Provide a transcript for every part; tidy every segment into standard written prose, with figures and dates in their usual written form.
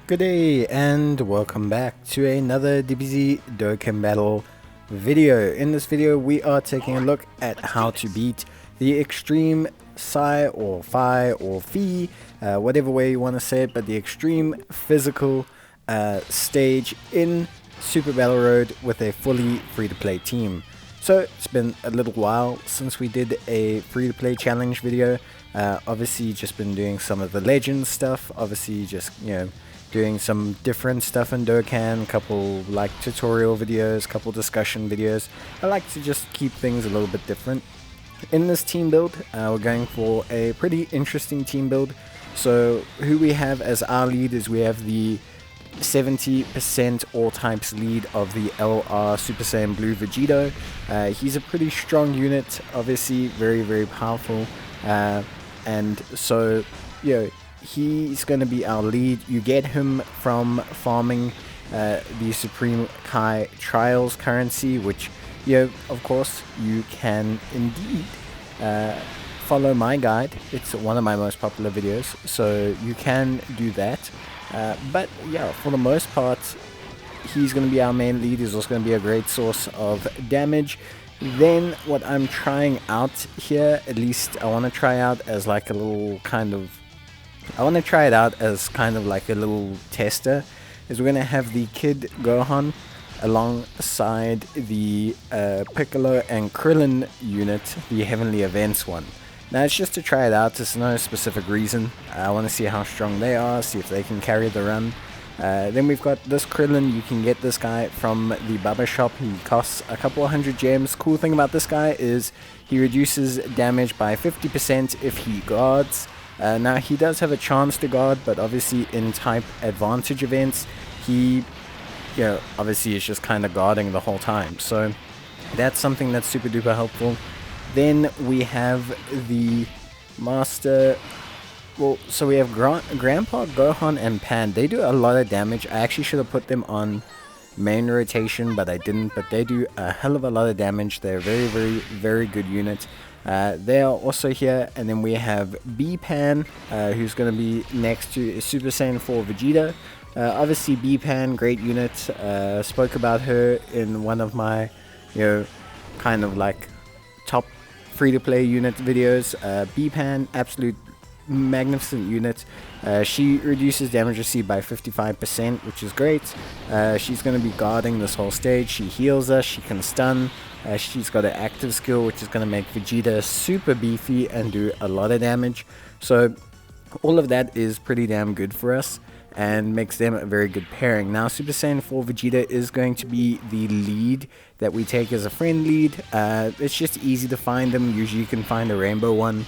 Good day and welcome back to another DBZ Dokkan battle video. In this video we are taking a look at how to beat the extreme Psi or Phi or Phi, whatever way you want to say it, but the extreme physical stage in Super Battle Road with a fully free-to-play team. So it's been a little while since we did a free-to-play challenge video. Obviously just been doing some of the Legends stuff, obviously just, doing some different stuff in Dokkan, couple like tutorial videos, couple discussion videos. I like to just keep things a little bit different. In this team build, we're going for a pretty interesting team build. So who we have as our lead is we have the 70% all types lead of the LR Super Saiyan Blue Vegito. He's a pretty strong unit, obviously very powerful, and so he's going to be our lead. You get him from farming the Supreme Kai Trials currency, which of course you can indeed follow my guide. It's one of my most popular videos, so you can do that. But yeah, for the most part, he's going to be our main lead. He's also going to be a great source of damage. Then what I'm trying out here, at least I want to try out as like a little kind of, I want to try it out as kind of like a little tester, is we're going to have the Kid Gohan alongside the Piccolo and Krillin unit, the Heavenly Events one. Now it's just to try it out, there's no specific reason. I want to see how strong they are, see if they can carry the run. Then we've got this Krillin. You can get this guy from the Baba shop. He costs a couple 100 gems. Cool thing about this guy is he reduces damage by 50% if he guards. Now he does have a chance to guard, but obviously in type advantage events he obviously is just kind of guarding the whole time, so that's something that's super duper helpful. Then we have the master. Well, so we have Grandpa, Gohan, and Pan. They do a lot of damage. I actually should have put them on main rotation, but I didn't. But they do a hell of a lot of damage. They're very good unit. They are also here. And then we have B-Pan, who's going to be next to Super Saiyan 4 Vegeta. Obviously, B-Pan, great unit. Spoke about her in one of my, kind of like top free-to-play unit videos. B-Pan, absolute magnificent unit. She reduces damage received by 55%, which is great. She's going to be guarding this whole stage. She heals us, she can stun. She's got an active skill which is going to make Vegeta super beefy and do a lot of damage. So all of that is pretty damn good for us and makes them a very good pairing. Now Super Saiyan 4 Vegeta is going to be the lead that we take as a friend lead. It's just easy to find them. Usually you can find a rainbow one.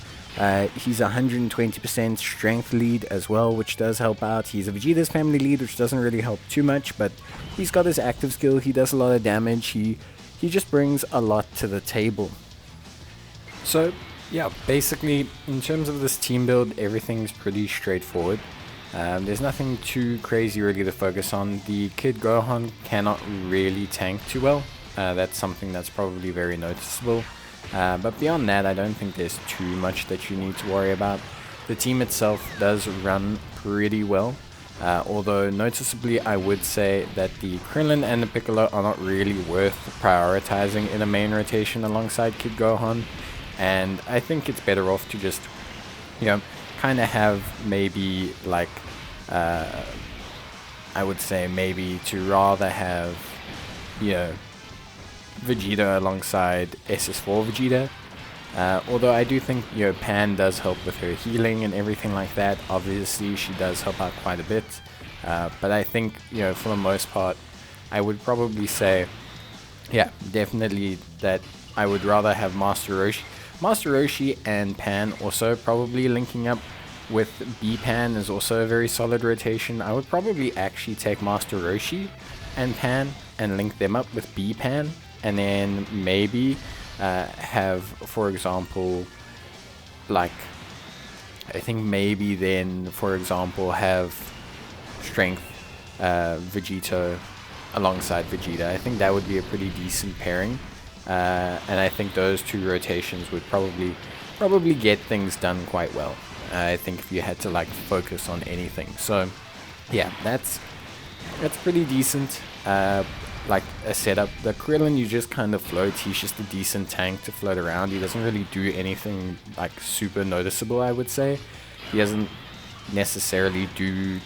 He's 120% strength lead as well, which does help out. He's a Vegeta's family lead, which doesn't really help too much, but he's got his active skill. He does a lot of damage. He just brings a lot to the table. So yeah, basically in terms of this team build, everything's pretty straightforward. There's nothing too crazy really to focus on. The Kid Gohan cannot really tank too well. That's something that's probably very noticeable. But beyond that, I don't think there's too much that you need to worry about. The team itself does run pretty well, although noticeably I would say that the Krillin and the Piccolo are not really worth prioritizing in a main rotation alongside Kid Gohan, and I think it's better off to just, kind of have maybe like, I would say maybe to rather have, Vegeta alongside SS4 Vegeta. Although I do think Pan does help with her healing and everything like that. Obviously she does help out quite a bit, but I think for the most part I would probably say definitely that I would rather have Master Roshi and Pan also probably linking up with B-Pan is also a very solid rotation. I would probably actually take Master Roshi and Pan and link them up with B-Pan, and then maybe have, for example, like, I think maybe then, for example, have Strength Vegito alongside Vegeta. I think that would be a pretty decent pairing, and I think those two rotations would probably get things done quite well. I think if you had to like focus on anything. So yeah, that's pretty decent. Like a setup. The Krillin, you just kind of float. He's just a decent tank to float around. He doesn't really do anything like super noticeable, I would say. He doesn't necessarily do,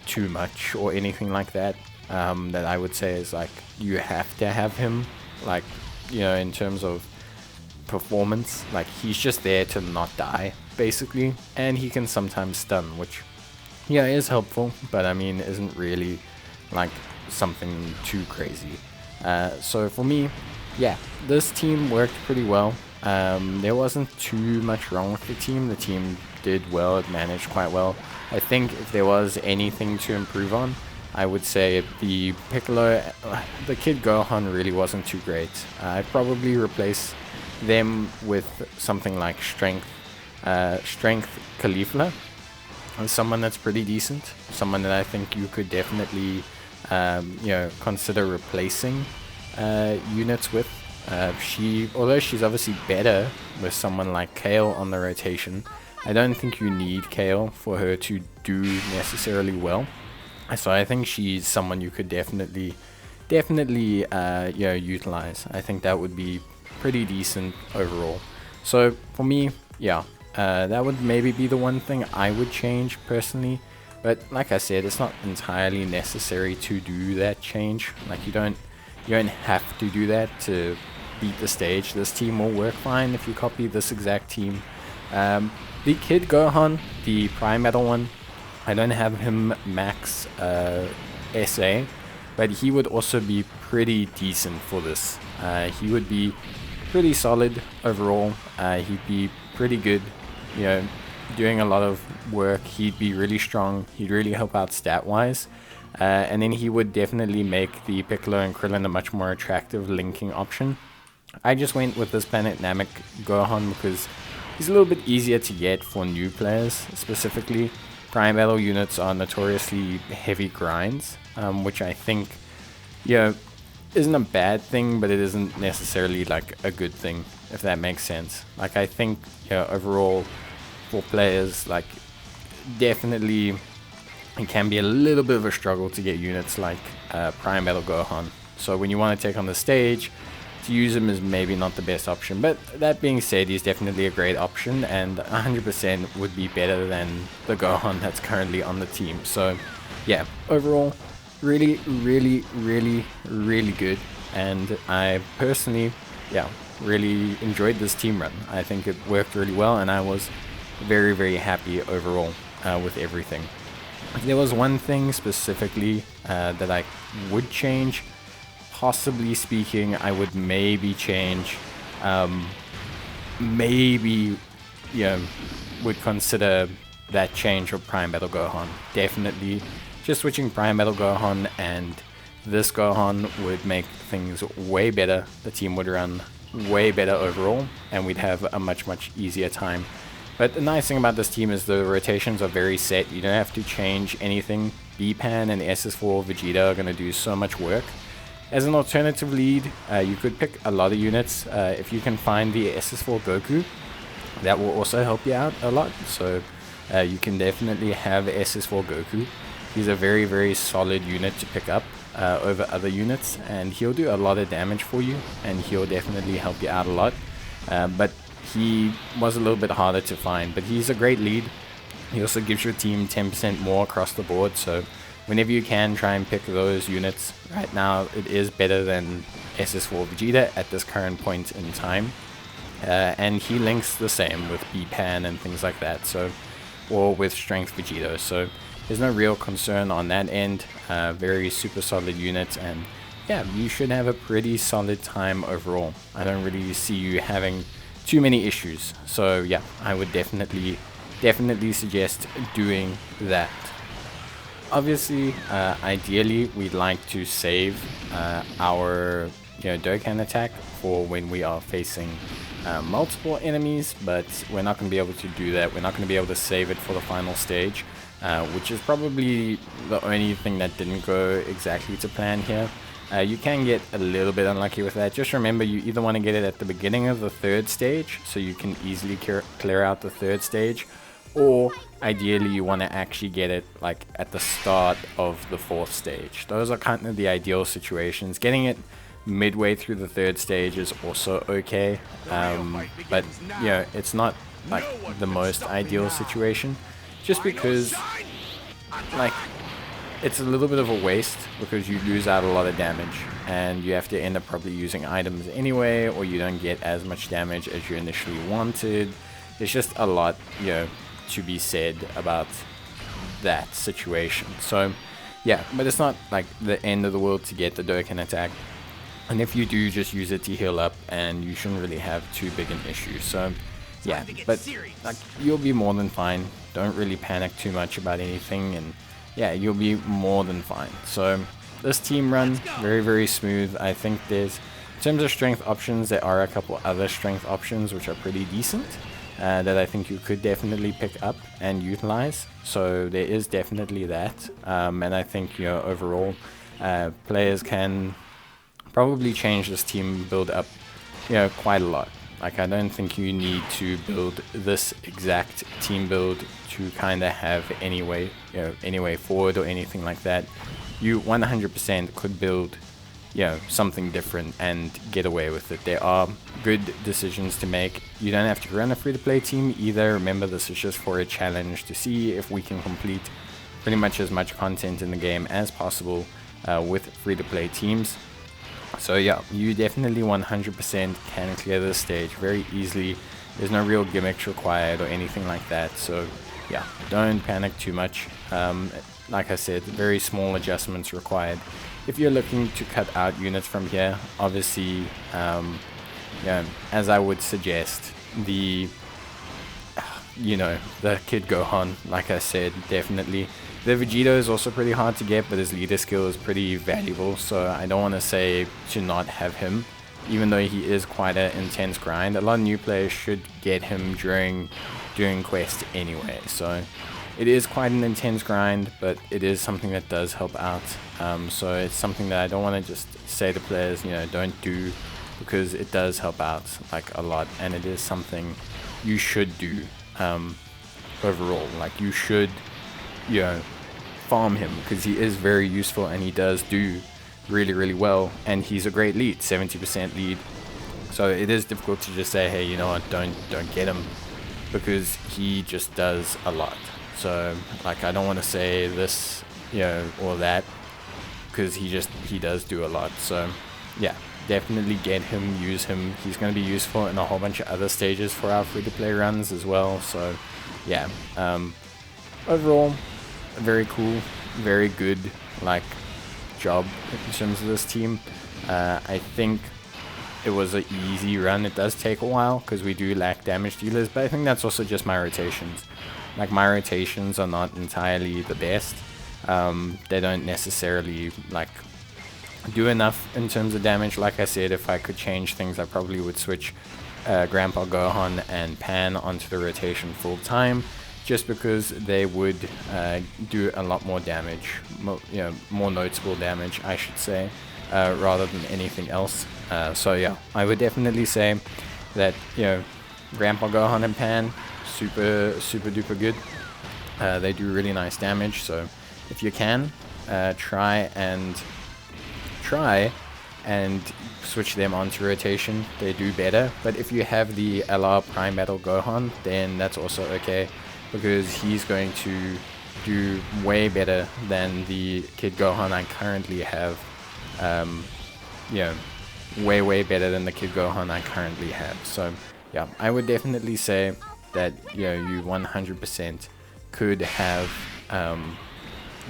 too much or anything like that. That I would say is like you have to have him, like, in terms of performance. Like, he's just there to not die, basically. And he can sometimes stun, which, yeah, is helpful, but I mean, isn't really like something too crazy. So for me, yeah, this team worked pretty well. There wasn't too much wrong with the team. The team did well, it managed quite well. I think if there was anything to improve on, I would say the Piccolo, the Kid Gohan really wasn't too great. I'd probably replace them with something like Strength Caulifla, someone that's pretty decent, someone that I think you could definitely consider replacing units with. Although she's obviously better with someone like Kale on the rotation, I don't think you need Kale for her to do necessarily well. So I think she's someone you could definitely utilize. I think that would be pretty decent overall. So for me, yeah, that would maybe be the one thing I would change personally. But like I said, it's not entirely necessary to do that change. Like, you don't have to do that to beat the stage. This team will work fine if you copy this exact team. The Kid Gohan, the Prime Metal one, I don't have him max SA, but he would also be pretty decent for this. He would be pretty solid overall. He'd be pretty good, doing a lot of work. He'd be really strong. He'd really help out stat-wise. And then he would definitely make the Piccolo and Krillin a much more attractive linking option. I just went with this Planet Namek Gohan because he's a little bit easier to get for new players specifically. Prime Battle units are notoriously heavy grinds, which I think, isn't a bad thing, but it isn't necessarily like a good thing, if that makes sense. Like, I think, overall, for players, like, definitely it can be a little bit of a struggle to get units like Prime Battle Gohan. So when you want to take on the stage, to use him is maybe not the best option. But that being said, he's definitely a great option and 100% would be better than the Gohan that's currently on the team. So yeah, overall, really, really, really, really good. And I personally, really enjoyed this team run. I think it worked really well and I was very, very happy overall with everything. If there was one thing specifically that I would change, possibly speaking, I would maybe change, would consider that change of Prime Battle Gohan. Definitely just switching Prime Battle Gohan and this Gohan would make things way better. The team would run way better overall and we'd have a much, much easier time. But the nice thing about this team is the rotations are very set. You don't have to change anything. B-Pan and SS4 Vegeta are going to do so much work. As an alternative lead, you could pick a lot of units. If you can find the SS4 Goku, that will also help you out a lot. So you can definitely have SS4 Goku. He's a very, very solid unit to pick up over other units. And he'll do a lot of damage for you. And he'll definitely help you out a lot. But he was a little bit harder to find. But he's a great lead. He also gives your team 10% more across the board. So whenever you can, try and pick those units. Right now, it is better than SS4 Vegeta at this current point in time. And he links the same with B-Pan and things like that. So, or with Strength Vegeta. So there's no real concern on that end. Very super solid units. And yeah, you should have a pretty solid time overall. I don't really see you having too many issues. So yeah, I would definitely suggest doing that. Obviously, ideally, we'd like to save our Dokkan attack for when we are facing multiple enemies, but we're not going to be able to do that. We're not going to be able to save it for the final stage, which is probably the only thing that didn't go exactly to plan here. You can get a little bit unlucky with that. Just remember, you either want to get it at the beginning of the third stage, so you can easily clear out the third stage, or ideally you want to actually get it like at the start of the 4th stage. Those are kind of the ideal situations. Getting it midway through the 3rd stage is also okay, but you know, it's not like the most ideal situation, just because like it's a little bit of a waste, because you lose out a lot of damage and you have to end up probably using items anyway, or you don't get as much damage as you initially wanted. There's just a lot, you know, to be said about that situation. So yeah, but it's not like the end of the world to get the Dokkan attack, and if you do, just use it to heal up and you shouldn't really have too big an issue. So yeah, but like you'll be more than fine. Don't really panic too much about anything, and yeah, you'll be more than fine. So this team run, very smooth. I think there's, in terms of strength options, there are a couple other strength options which are pretty decent, that I think you could definitely pick up and utilize. So there is definitely that, and I think, you know, overall players can probably change this team build up, you know, quite a lot. Like, I don't think you need to build this exact team build to kind of have any way, you know, any way forward or anything like that. You 100% could build, you know, something different and get away with it. There are good decisions to make. You don't have to run a free-to-play team either. Remember, this is just for a challenge to see if we can complete pretty much as much content in the game as possible with free-to-play teams. So yeah, you definitely 100% can clear this stage very easily. There's no real gimmicks required or anything like that. So yeah, don't panic too much. Like I said, very small adjustments required. If you're looking to cut out units from here, obviously, yeah, as I would suggest, the Kid Gohan, like I said, definitely. The Vegito is also pretty hard to get, but his leader skill is pretty valuable, so I don't want to say to not have him, even though he is quite an intense grind. A lot of new players should get him during quest anyway, so it is quite an intense grind, but it is something that does help out. So it's something that I don't want to just say to players, you know, don't do, because it does help out like a lot, and it is something you should do overall. Like, you should, you know, farm him, because he is very useful and he does do really well, and he's a great lead, 70% lead. So it is difficult to just say, hey, you know what, don't get him, because he just does a lot. So like, I don't want to say this, you know, or that, because he does do a lot. So yeah, definitely get him, use him. He's going to be useful in a whole bunch of other stages for our free-to-play runs as well. So yeah, overall, very cool, very good like job in terms of this team. I think it was an easy run. It does take a while because we do lack damage dealers, but I think that's also just my rotations. Like, my rotations are not entirely the best. They don't necessarily like do enough in terms of damage. Like I said, if I could change things, I probably would switch Grandpa Gohan and Pan onto the rotation full time, just because they would do a lot more damage, more noticeable damage, I should say, rather than anything else. So yeah, I would definitely say that, you know, Grandpa Gohan and Pan, super duper good. They do really nice damage, so if you can, try and switch them onto rotation. They do better. But if you have the LR Prime Battle Gohan, then that's also okay, because he's going to do way better than the Kid Gohan I currently have. Way better than the Kid Gohan I currently have. So yeah, I would definitely say that, you know, you 100% could have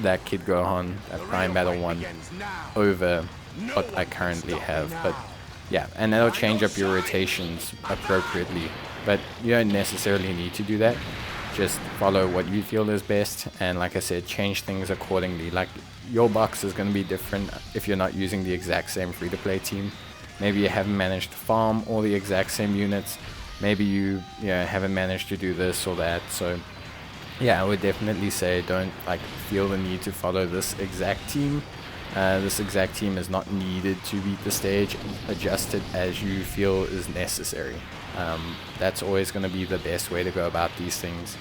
that Kid Gohan, that Prime Battle one, over what I currently have. But yeah, and that'll change up your rotations appropriately, but you don't necessarily need to do that. Just follow what you feel is best, and like I said, change things accordingly. Like, your box is going to be different if you're not using the exact same free-to-play team. Maybe you haven't managed to farm all the exact same units. Maybe you haven't managed to do this or that. So yeah, I would definitely say don't like feel the need to follow this exact team. This exact team is not needed to beat the stage. Adjust it as you feel is necessary. That's always going to be the best way to go about these things.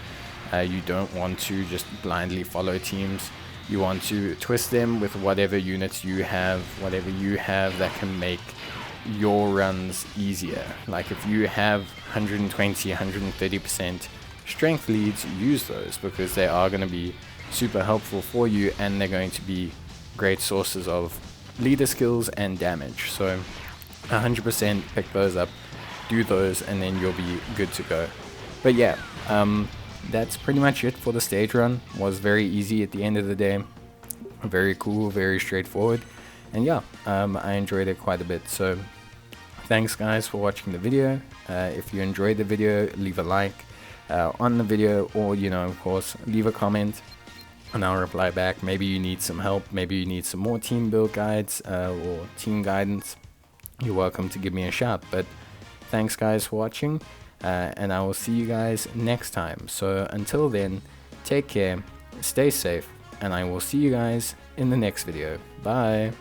You don't want to just blindly follow teams. You want to twist them with whatever units you have, whatever you have that can make your runs easier. Like if you have 120, 130% strength leads, use those, because they are going to be super helpful for you, and they're going to be great sources of leader skills and damage. So 100% pick those up, do those, and then you'll be good to go. But yeah, that's pretty much it for the stage run. Was very easy at the end of the day, very cool, very straightforward, and yeah, I enjoyed it quite a bit. So thanks guys for watching the video. If you enjoyed the video, leave a like on the video, or of course leave a comment and I'll reply back. Maybe you need some help, maybe you need some more team build guides or team guidance. You're welcome to give me a shout. But thanks guys for watching, and I will see you guys next time. So until then, take care, stay safe, and I will see you guys in the next video. Bye.